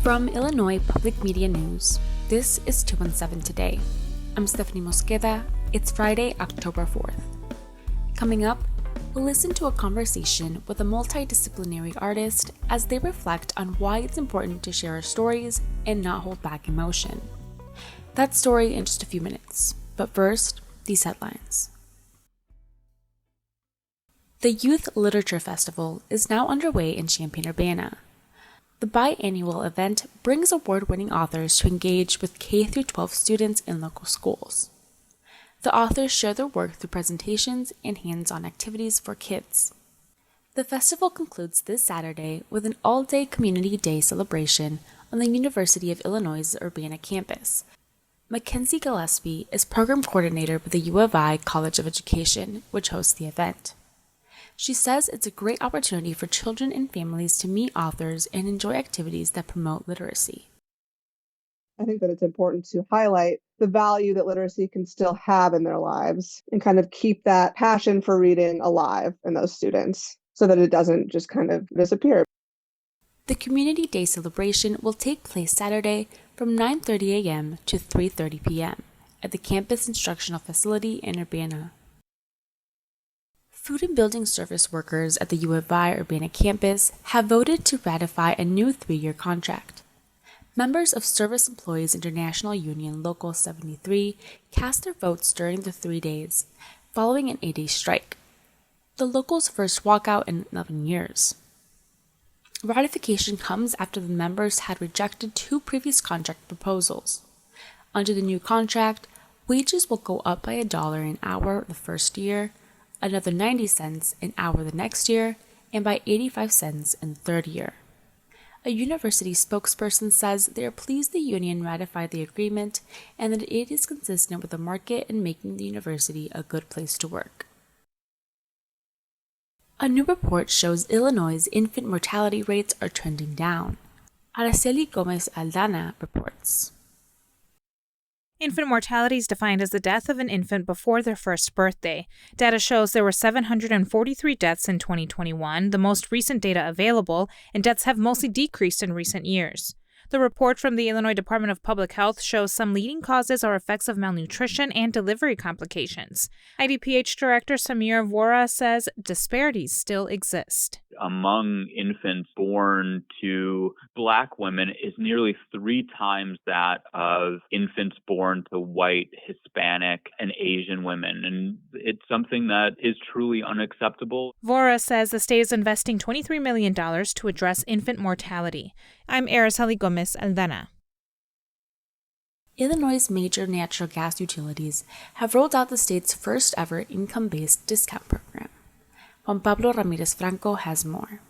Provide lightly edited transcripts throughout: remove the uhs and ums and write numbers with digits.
From Illinois Public Media News, this is 217 Today. I'm Stephanie Mosqueda. It's Friday, October 4th. Coming up, we'll listen to a conversation with a multidisciplinary artist as they reflect on why it's important to share our stories and not hold back emotion. That story in just a few minutes, but first, these headlines. The Youth Literature Festival is now underway in Champaign-Urbana. The biannual event brings award-winning authors to engage with K-12 students in local schools. The authors share their work through presentations and hands-on activities for kids. The festival concludes this Saturday with an all-day Community Day celebration on the University of Illinois' Urbana campus. Mackenzie Gillespie is program coordinator with the U of I College of Education, which hosts the event. She says it's a great opportunity for children and families to meet authors and enjoy activities that promote literacy. I think that it's important to highlight the value that literacy can still have in their lives and kind of keep that passion for reading alive in those students so that it doesn't just kind of disappear. The Community Day celebration will take place Saturday from 9:30 a.m. to 3:30 p.m. at the campus instructional facility in Urbana. Food and building service workers at the U of I Urbana campus have voted to ratify a new 3-year contract. Members of Service Employees International Union Local 73 cast their votes during the 3 days, following an 8-day strike. The local's first walkout in 11 years. Ratification comes after the members had rejected 2 previous contract proposals. Under the new contract, wages will go up by $1 an hour the first year, another 90 cents an hour the next year, and by 85 cents in the third year. A university spokesperson says they are pleased the union ratified the agreement and that it is consistent with the market and making the university a good place to work. A new report shows Illinois' infant mortality rates are trending down. Araceli Gomez Aldana reports. Infant mortality is defined as the death of an infant before their first birthday. Data shows there were 743 deaths in 2021, the most recent data available, and deaths have mostly decreased in recent years. The report from the Illinois Department of Public Health shows some leading causes are effects of malnutrition and delivery complications. IDPH Director Samir Vora says disparities still exist. Among infants born to Black women is nearly 3 times that of infants born to white, Hispanic, and Asian women. And it's something that is truly unacceptable. Vora says the state is investing $23 million to address infant mortality. I'm Araceli Gomez Aldana. Illinois' major natural gas utilities have rolled out the state's first ever income-based discount program. Juan Pablo Ramirez Franco has more.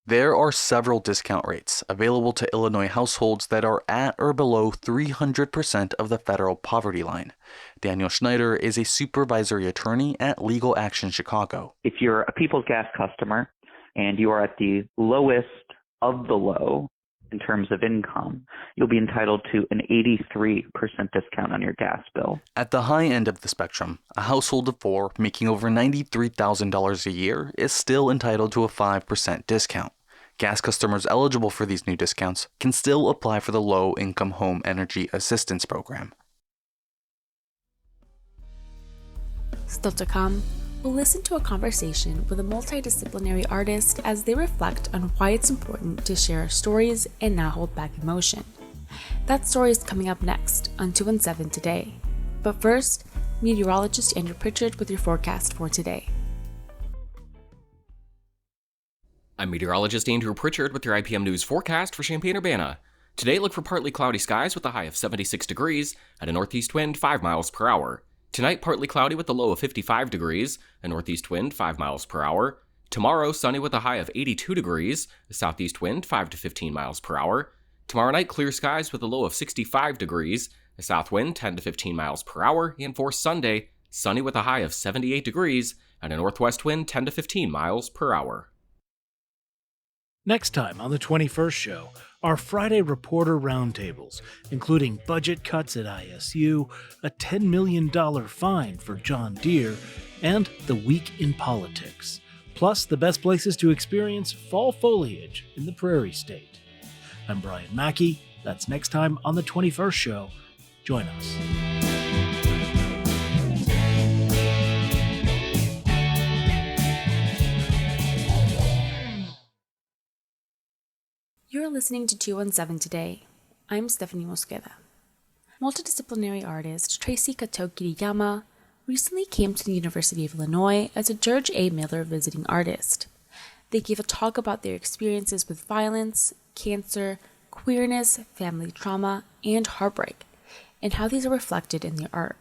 There are several discount rates available to Illinois households that are at or below 300% of the federal poverty line. Daniel Schneider is a supervisory attorney at Legal Action Chicago. If you're a People's Gas customer and you are at the lowest of the low in terms of income, you'll be entitled to an 83% discount on your gas bill. At the high end of the spectrum, a household of 4 making over $93,000 a year is still entitled to a 5% discount. Gas customers eligible for these new discounts can still apply for the Low-Income Home Energy Assistance Program. Still to come, we'll listen to a conversation with a multidisciplinary artist as they reflect on why it's important to share our stories and not hold back emotion. That story is coming up next on 217 Today. But first, meteorologist Andrew Pritchard with your forecast for today. I'm meteorologist Andrew Pritchard with your IPM News forecast for Champaign-Urbana. Today, look for partly cloudy skies with a high of 76 degrees and a northeast wind 5 miles per hour. Tonight, partly cloudy with a low of 55 degrees, a northeast wind 5 miles per hour. Tomorrow, sunny with a high of 82 degrees, a southeast wind 5 to 15 miles per hour. Tomorrow night, clear skies with a low of 65 degrees, a south wind 10 to 15 miles per hour. And for Sunday, sunny with a high of 78 degrees and a northwest wind 10 to 15 miles per hour. Next time on the 21st show, our Friday reporter roundtables, including budget cuts at ISU, a $10 million fine for John Deere, and the week in politics, plus the best places to experience fall foliage in the Prairie State. I'm Brian Mackey. That's next time on the 21st show. Join us. You're listening to 217 Today. I'm Stephanie Mosqueda. Multidisciplinary artist Traci Kato-Kiriyama recently came to the University of Illinois as a George A. Miller visiting artist. They gave a talk about their experiences with violence, cancer, queerness, family trauma, and heartbreak, and how these are reflected in their art.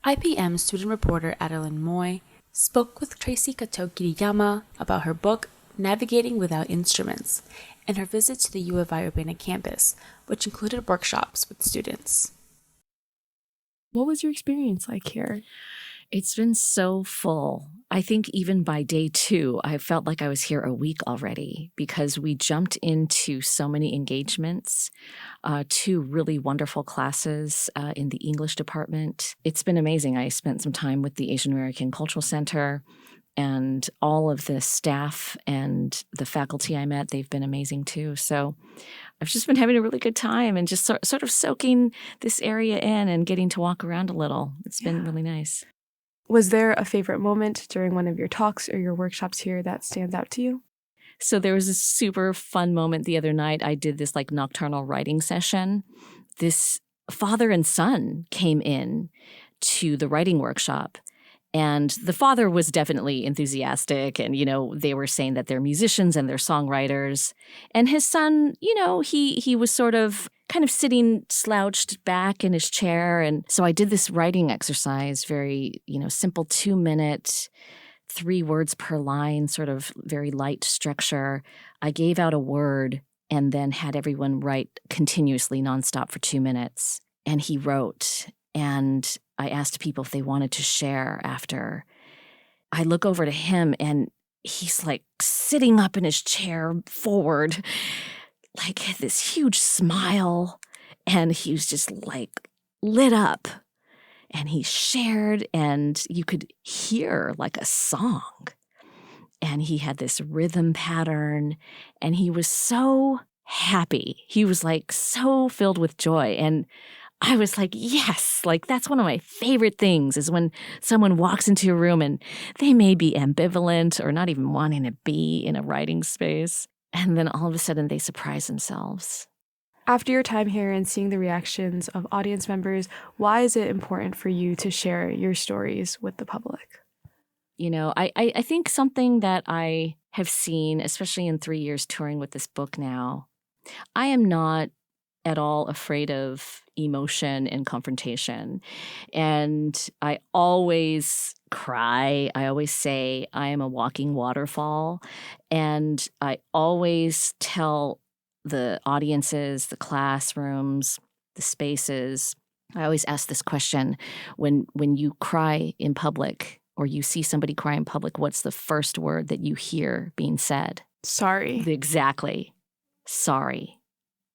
IPM student reporter Adeline Moy spoke with Traci Kato-Kiriyama about her book, Navigating Without Instruments, and her visit to the U of I Urbana campus, which included workshops with students. What was your experience like here? It's been so full. I think even by day 2, I felt like I was here a week already because we jumped into so many engagements, 2 really wonderful classes in the English department. It's been amazing. I spent some time with the Asian American Cultural Center, and all of the staff and the faculty I met, they've been amazing too. So I've just been having a really good time and just sort of soaking this area in and getting to walk around a little. It's been really nice. Was there a favorite moment during one of your talks or your workshops here that stands out to you? So there was a super fun moment the other night. I did this like nocturnal writing session. This father and son came in to the writing workshop. And the father was definitely enthusiastic and, they were saying that they're musicians and they're songwriters. And his son, he was sort of kind of sitting slouched back in his chair. And so I did this writing exercise, very, simple 2-minute, 3 words per line, sort of very light structure. I gave out a word and then had everyone write continuously nonstop for 2 minutes. And he wrote, and I asked people if they wanted to share after. I look over to him and he's like sitting up in his chair forward, like had this huge smile, and he was just like lit up. And he shared, and you could hear like a song. And he had this rhythm pattern, and he was so happy. He was like so filled with joy. And I was like, yes, like that's one of my favorite things is when someone walks into a room and they may be ambivalent or not even wanting to be in a writing space. And then all of a sudden they surprise themselves. After your time here and seeing the reactions of audience members, why is it important for you to share your stories with the public? I think something that I have seen, especially in 3 years touring with this book now, I am not at all afraid of emotion and confrontation. And I always cry. I always say I am a walking waterfall. And I always tell the audiences, the classrooms, the spaces, I always ask this question, when you cry in public or you see somebody cry in public, what's the first word that you hear being said? Sorry. Exactly. Sorry.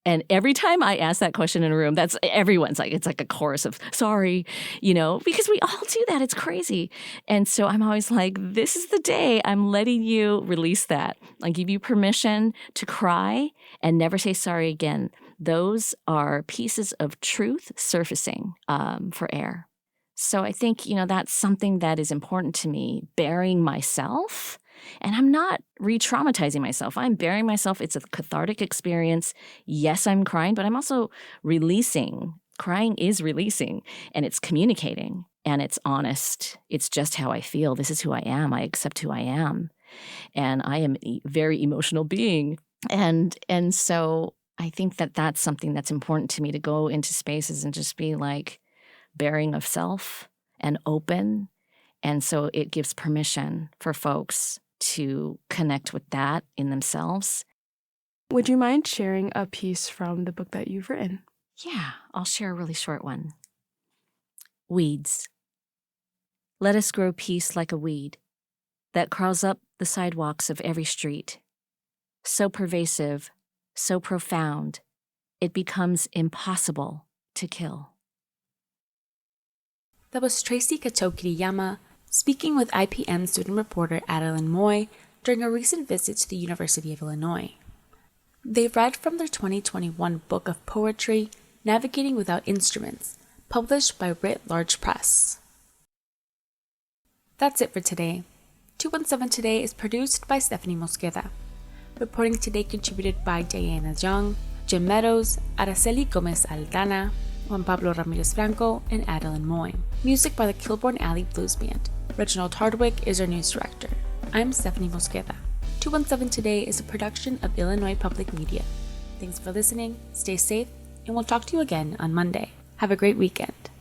And every time I ask that question in a room, everyone's like, it's like a chorus of sorry, because we all do that. It's crazy. And so I'm always like, this is the day I'm letting you release that. I give you permission to cry and never say sorry again. Those are pieces of truth surfacing for air. So I think, that's something that is important to me, bearing myself. And I'm not re-traumatizing myself. I'm bearing myself. It's a cathartic experience. Yes, I'm crying, but I'm also releasing. Crying is releasing, and it's communicating, and it's honest. It's just how I feel. This is who I am. I accept who I am. And I am a very emotional being. And so I think that that's something that's important to me, to go into spaces and just be like bearing of self and open. And so it gives permission for folks to connect with that in themselves. Would you mind sharing a piece from the book that you've written? Yeah, I'll share a really short one. Weeds. Let us grow peace like a weed that crawls up the sidewalks of every street. So pervasive, so profound, it becomes impossible to kill. That was Traci Kato-Kiriyama speaking with IPM student reporter Adeline Moy during a recent visit to the University of Illinois. They read from their 2021 book of poetry, Navigating Without Instruments, published by Writ Large Press. That's it for today. 217 Today is produced by Stephanie Mosqueda. Reporting today contributed by Diana Young, Jim Meadows, Araceli Gomez Aldana, Juan Pablo Ramirez Franco, and Adeline Moy. Music by the Kilbourne Alley Blues Band. Reginald Hardwick is our news director. I'm Stephanie Mosqueda. 217 Today is a production of Illinois Public Media. Thanks for listening, stay safe, and we'll talk to you again on Monday. Have a great weekend.